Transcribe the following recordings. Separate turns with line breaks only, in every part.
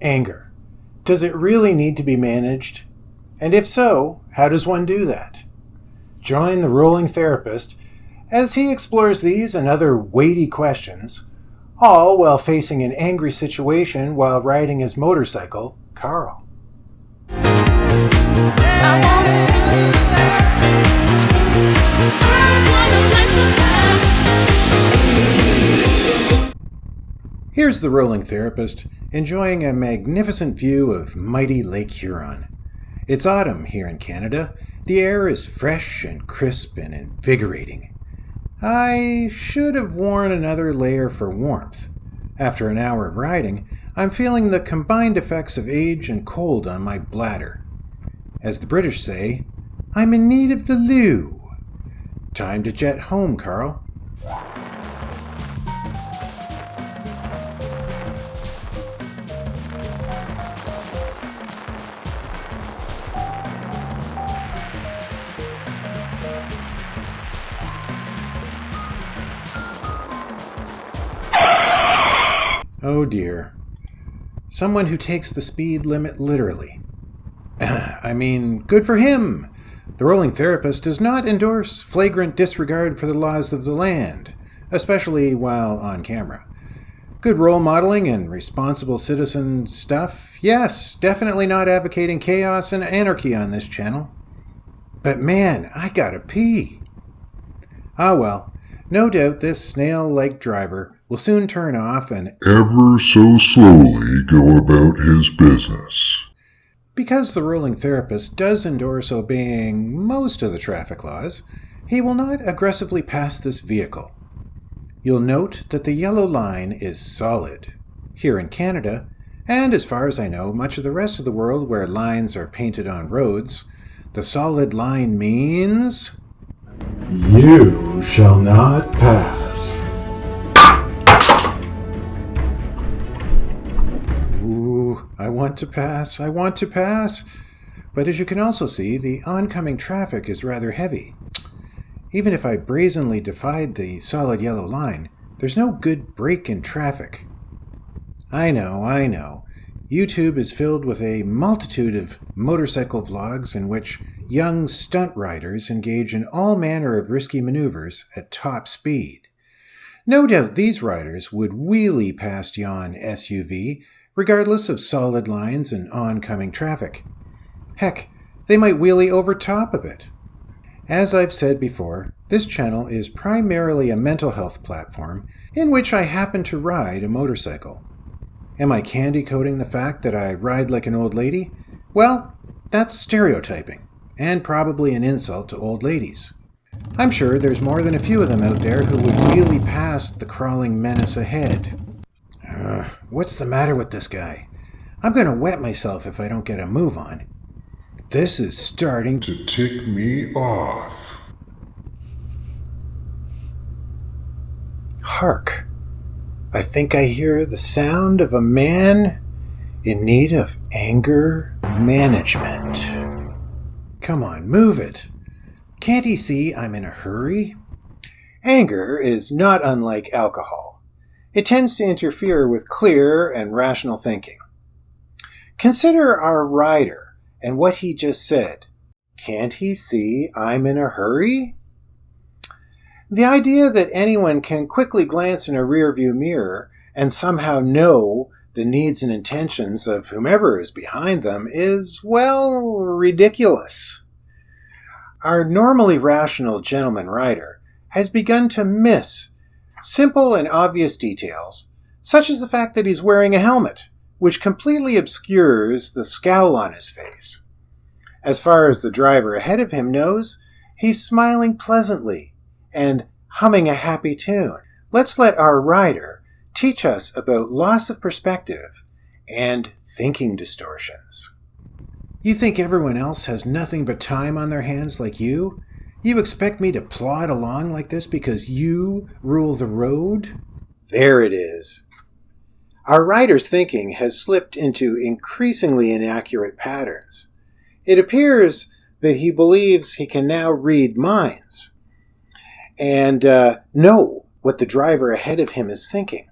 Anger. Does it really need to be managed? And if so, how does one do that? Join the Rolling Therapist as he explores these and other weighty questions, all while facing an angry situation while riding his motorcycle, Carl. Here's the Rolling Therapist, enjoying a magnificent view of mighty Lake Huron. It's autumn here in Canada. The air is fresh and crisp and invigorating. I should have worn another layer for warmth. After an hour of riding, I'm feeling the combined effects of age and cold on my bladder. As the British say, I'm in need of the loo. Time to jet home, Carl. Oh dear. Someone who takes the speed limit literally. I mean, good for him. The Rolling Therapist does not endorse flagrant disregard for the laws of the land, especially while on camera. Good role modeling and responsible citizen stuff. Yes, definitely not advocating chaos and anarchy on this channel. But man, I gotta pee. Ah well, no doubt this snail-like driver will soon turn off and
ever so slowly go about his business.
Because the Rolling Therapist does endorse obeying most of the traffic laws, he will not aggressively pass this vehicle. You'll note that the yellow line is solid. Here in Canada, and as far as I know, much of the rest of the world where lines are painted on roads, the solid line means you shall not pass. Ooh, I want to pass. But as you can also see, the oncoming traffic is rather heavy. Even if I brazenly defied the solid yellow line, there's no good break in traffic. I know. YouTube is filled with a multitude of motorcycle vlogs in which young stunt riders engage in all manner of risky maneuvers at top speed. No doubt these riders would wheelie past yon SUV regardless of solid lines and oncoming traffic. Heck, they might wheelie over top of it. As I've said before, this channel is primarily a mental health platform in which I happen to ride a motorcycle. Am I candy-coating the fact that I ride like an old lady? Well, that's stereotyping, and probably an insult to old ladies. I'm sure there's more than a few of them out there who would wheelie past the crawling menace ahead. What's the matter with this guy? I'm going to wet myself if I don't get a move on. This is starting
to tick me off.
Hark! I think I hear the sound of a man in need of anger management. Come on, move it. Can't he see I'm in a hurry? Anger is not unlike alcohol. It tends to interfere with clear and rational thinking. Consider our rider and what he just said. Can't he see I'm in a hurry? The idea that anyone can quickly glance in a rearview mirror and somehow know the needs and intentions of whomever is behind them is, well, ridiculous. Our normally rational gentleman rider has begun to miss simple and obvious details, such as the fact that he's wearing a helmet, which completely obscures the scowl on his face. As far as the driver ahead of him knows, he's smiling pleasantly and humming a happy tune. Let's let our rider teach us about loss of perspective and thinking distortions. You think everyone else has nothing but time on their hands like you? You expect me to plod along like this because you rule the road? There it is. Our rider's thinking has slipped into increasingly inaccurate patterns. It appears that he believes he can now read minds and know what the driver ahead of him is thinking.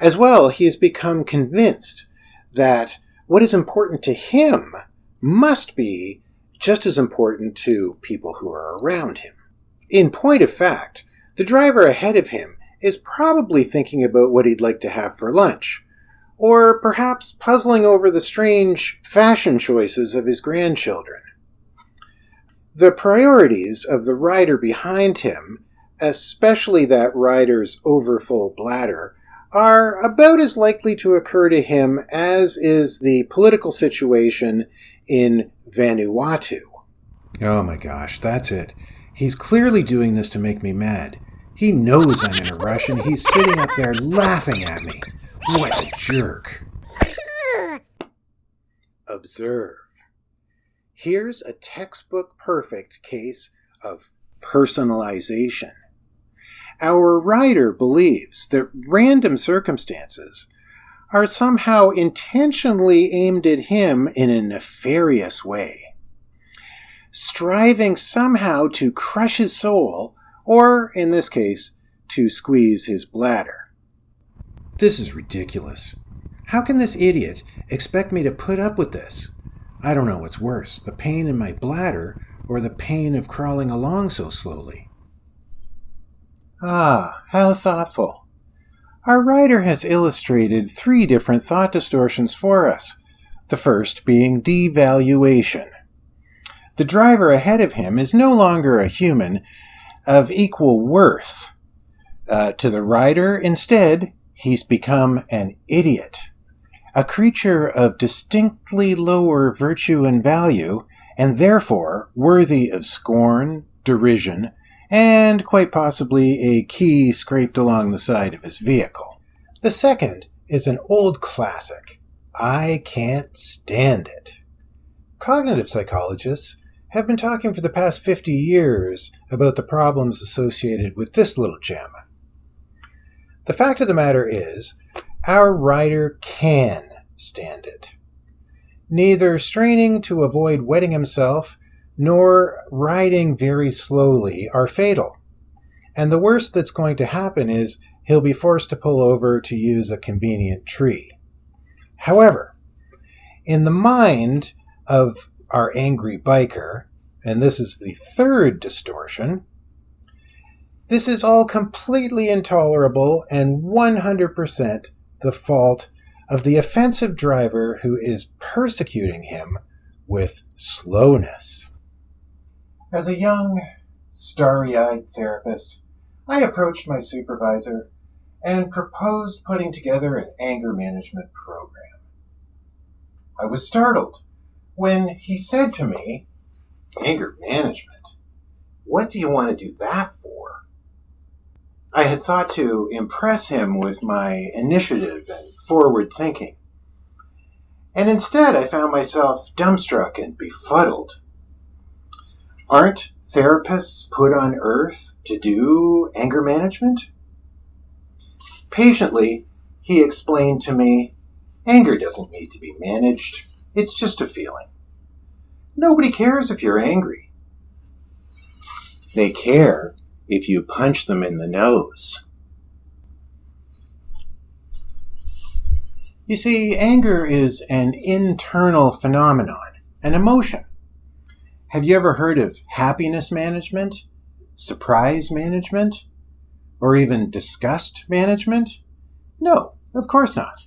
As well, he has become convinced that what is important to him must be just as important to people who are around him. In point of fact, the driver ahead of him is probably thinking about what he'd like to have for lunch, or perhaps puzzling over the strange fashion choices of his grandchildren. The priorities of the rider behind him, especially that rider's overfull bladder, are about as likely to occur to him as is the political situation in Vanuatu.
Oh my gosh, that's it. He's clearly doing this to make me mad. He knows I'm in a rush and he's sitting up there laughing at me. What a jerk.
Observe. Here's a textbook perfect case of personalization. Our writer believes that random circumstances are somehow intentionally aimed at him in a nefarious way, striving somehow to crush his soul, or, in this case, to squeeze his bladder.
This is ridiculous. How can this idiot expect me to put up with this? I don't know what's worse, the pain in my bladder or the pain of crawling along so slowly.
Ah, how thoughtful. Our writer has illustrated 3 different thought distortions for us, the first being devaluation. The driver ahead of him is no longer a human of equal worth to the rider. Instead, he's become an idiot, a creature of distinctly lower virtue and value, and therefore worthy of scorn, derision, and quite possibly a key scraped along the side of his vehicle. The second is an old classic. I can't stand it. Cognitive psychologists have been talking for the past 50 years about the problems associated with this little gem. The fact of the matter is, our writer can stand it. Neither straining to avoid wetting himself nor riding very slowly are fatal. And the worst that's going to happen is he'll be forced to pull over to use a convenient tree. However, in the mind of our angry biker, and this is the third distortion, this is all completely intolerable and 100% the fault of the offensive driver who is persecuting him with slowness. As a young, starry-eyed therapist, I approached my supervisor and proposed putting together an anger management program. I was startled when he said to me, "Anger management? What do you want to do that for?" I had thought to impress him with my initiative and forward thinking. And instead I found myself dumbstruck and befuddled. Aren't therapists put on earth to do anger management? Patiently, he explained to me, anger doesn't need to be managed. It's just a feeling. Nobody cares if you're angry. They care if you punch them in the nose. You see, anger is an internal phenomenon, an emotion. Have you ever heard of happiness management, surprise management, or even disgust management? No, of course not.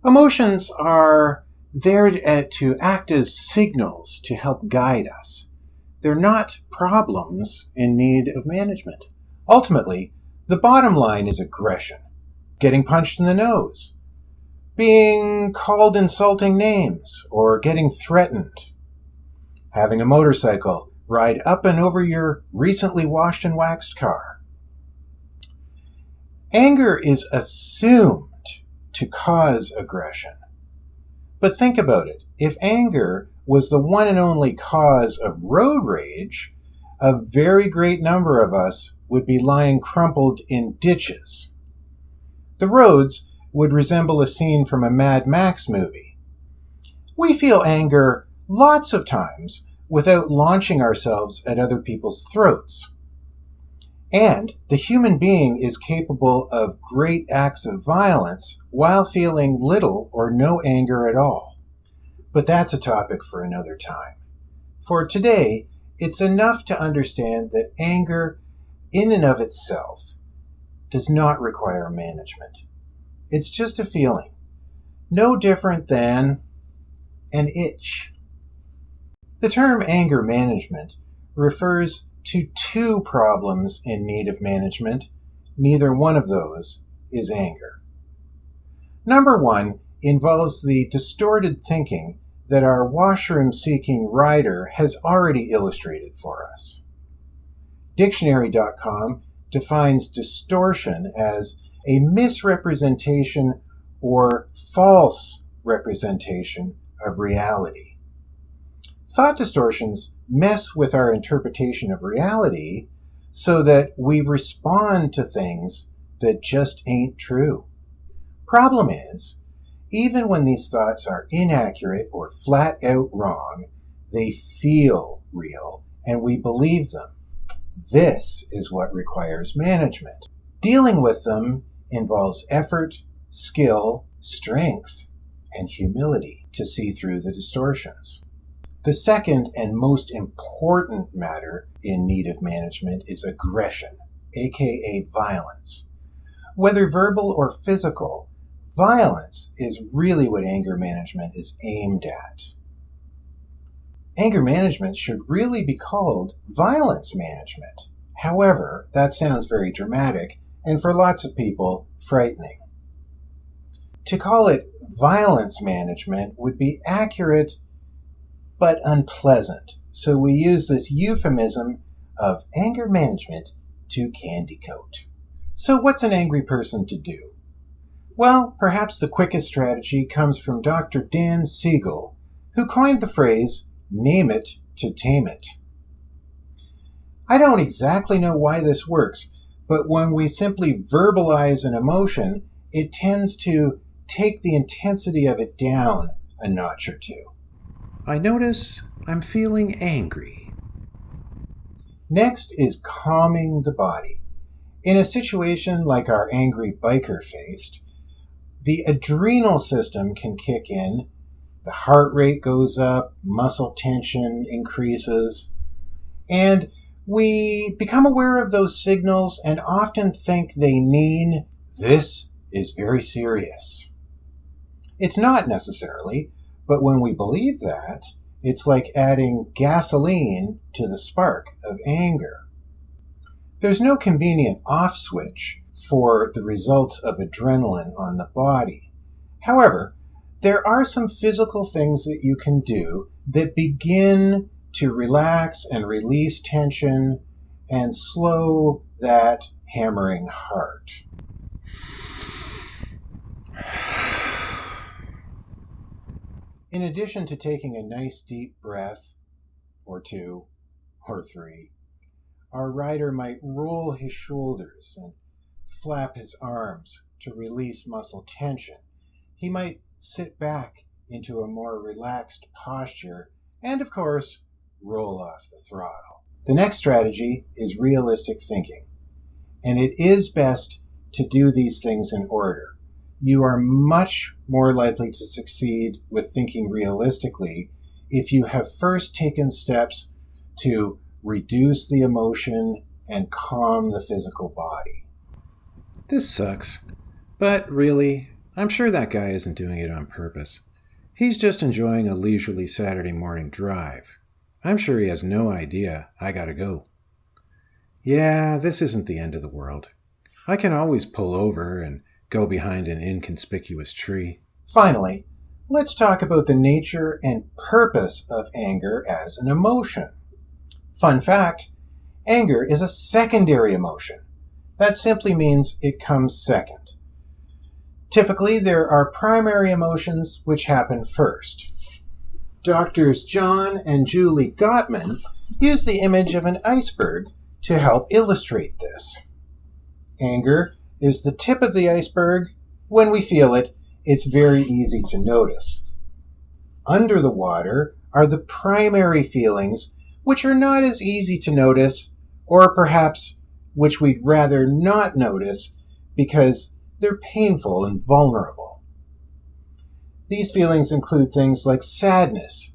Emotions are there to act as signals to help guide us. They're not problems in need of management. Ultimately, the bottom line is aggression, getting punched in the nose, being called insulting names, or getting threatened, having a motorcycle ride up and over your recently washed and waxed car. Anger is assumed to cause aggression. But think about it. If anger was the one and only cause of road rage, a very great number of us would be lying crumpled in ditches. The roads would resemble a scene from a Mad Max movie. We feel anger lots of times without launching ourselves at other people's throats. And the human being is capable of great acts of violence while feeling little or no anger at all. But that's a topic for another time. For today, it's enough to understand that anger, in and of itself, does not require management. It's just a feeling, no different than an itch. The term anger management refers to two problems in need of management. Neither one of those is anger. Number one involves the distorted thinking that our washroom-seeking rider has already illustrated for us. Dictionary.com defines distortion as a misrepresentation or false representation of reality. Thought distortions mess with our interpretation of reality so that we respond to things that just ain't true. Problem is, even when these thoughts are inaccurate or flat out wrong, they feel real and we believe them. This is what requires management. Dealing with them involves effort, skill, strength, and humility to see through the distortions. The second and most important matter in need of management is aggression, aka violence. Whether verbal or physical, violence is really what anger management is aimed at. Anger management should really be called violence management. However, that sounds very dramatic and for lots of people, frightening. To call it violence management would be accurate but unpleasant, so we use this euphemism of anger management to candy coat. So what's an angry person to do? Well, perhaps the quickest strategy comes from Dr. Dan Siegel, who coined the phrase, name it to tame it. I don't exactly know why this works, but when we simply verbalize an emotion, it tends to take the intensity of it down a notch or two.
I notice I'm feeling angry.
Next is calming the body. In a situation like our angry biker faced, the adrenal system can kick in, the heart rate goes up, muscle tension increases, and we become aware of those signals and often think they mean this is very serious. It's not necessarily, but when we believe that, it's like adding gasoline to the spark of anger. There's no convenient off switch for the results of adrenaline on the body. However, there are some physical things that you can do that begin to relax and release tension and slow that hammering heart. In addition to taking a nice deep breath, or two, or three, our rider might roll his shoulders and flap his arms to release muscle tension. He might sit back into a more relaxed posture and, of course, roll off the throttle. The next strategy is realistic thinking, and it is best to do these things in order. You are much more likely to succeed with thinking realistically if you have first taken steps to reduce the emotion and calm the physical body.
This sucks. But really, I'm sure that guy isn't doing it on purpose. He's just enjoying a leisurely Saturday morning drive. I'm sure he has no idea I gotta go. Yeah, this isn't the end of the world. I can always pull over and go behind an inconspicuous tree.
Finally, let's talk about the nature and purpose of anger as an emotion. Fun fact, anger is a secondary emotion. That simply means it comes second. Typically, there are primary emotions which happen first. Doctors John and Julie Gottman use the image of an iceberg to help illustrate this. Anger is the tip of the iceberg. When we feel it, it's very easy to notice. Under the water are the primary feelings, which are not as easy to notice, or perhaps which we'd rather not notice because they're painful and vulnerable. These feelings include things like sadness,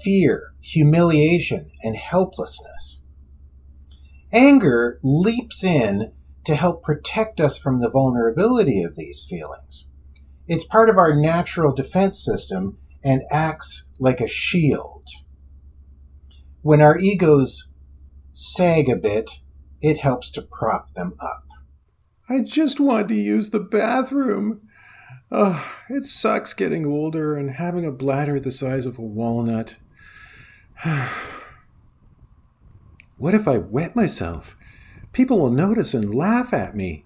fear, humiliation, and helplessness. Anger leaps in to help protect us from the vulnerability of these feelings. It's part of our natural defense system and acts like a shield. When our egos sag a bit, it helps to prop them up.
I just want to use the bathroom. It sucks getting older and having a bladder the size of a walnut. What if I wet myself? People will notice and laugh at me.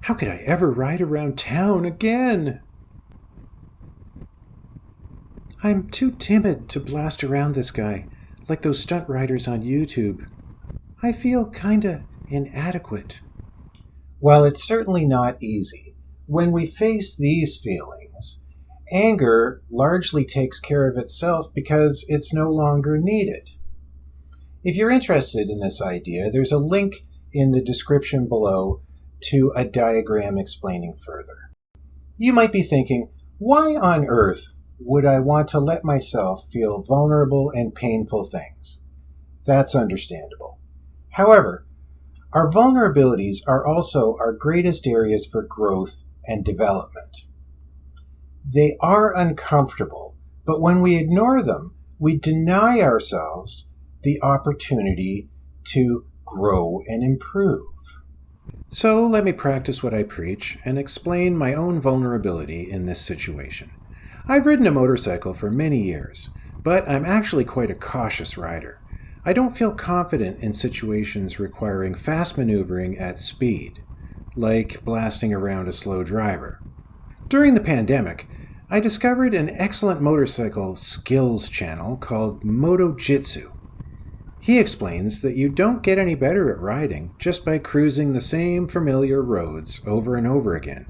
How could I ever ride around town again? I'm too timid to blast around this guy, like those stunt riders on YouTube. I feel kinda inadequate.
While it's certainly not easy, when we face these feelings, anger largely takes care of itself because it's no longer needed. If you're interested in this idea, there's a link in the description below to a diagram explaining further. You might be thinking, why on earth would I want to let myself feel vulnerable and painful things? That's understandable. However, our vulnerabilities are also our greatest areas for growth and development. They are uncomfortable, but when we ignore them, we deny ourselves the opportunity to grow and improve.
So let me practice what I preach and explain my own vulnerability in this situation. I've ridden a motorcycle for many years, but I'm actually quite a cautious rider. I don't feel confident in situations requiring fast maneuvering at speed, like blasting around a slow driver. During the pandemic, I discovered an excellent motorcycle skills channel called Moto Jitsu. He explains that you don't get any better at riding just by cruising the same familiar roads over and over again.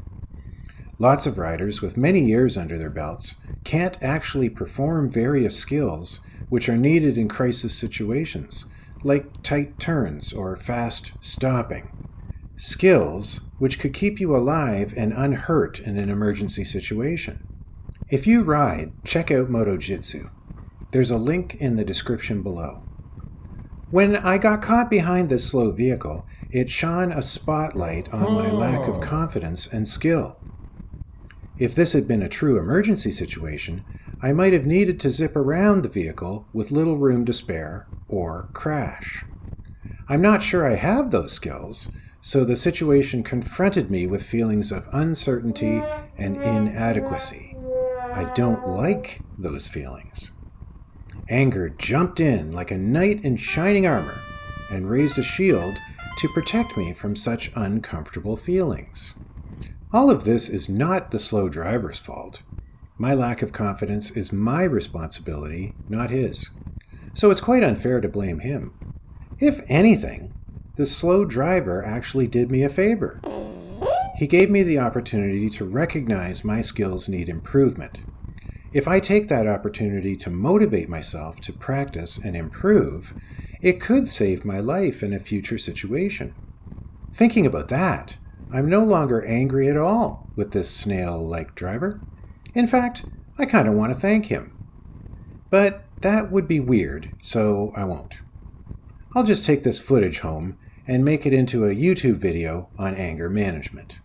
Lots of riders with many years under their belts can't actually perform various skills which are needed in crisis situations, like tight turns or fast stopping. Skills which could keep you alive and unhurt in an emergency situation. If you ride, check out Moto Jitsu. There's a link in the description below. When I got caught behind this slow vehicle, it shone a spotlight on my lack of confidence and skill. If this had been a true emergency situation, I might have needed to zip around the vehicle with little room to spare or crash. I'm not sure I have those skills, so the situation confronted me with feelings of uncertainty and inadequacy. I don't like those feelings. Anger jumped in like a knight in shining armor and raised a shield to protect me from such uncomfortable feelings. All of this is not the slow driver's fault. My lack of confidence is my responsibility, not his. So it's quite unfair to blame him. If anything, the slow driver actually did me a favor. He gave me the opportunity to recognize my skills need improvement. If I take that opportunity to motivate myself to practice and improve, it could save my life in a future situation. Thinking about that, I'm no longer angry at all with this snail-like driver. In fact, I kind of want to thank him. But that would be weird, so I won't. I'll just take this footage home and make it into a YouTube video on anger management.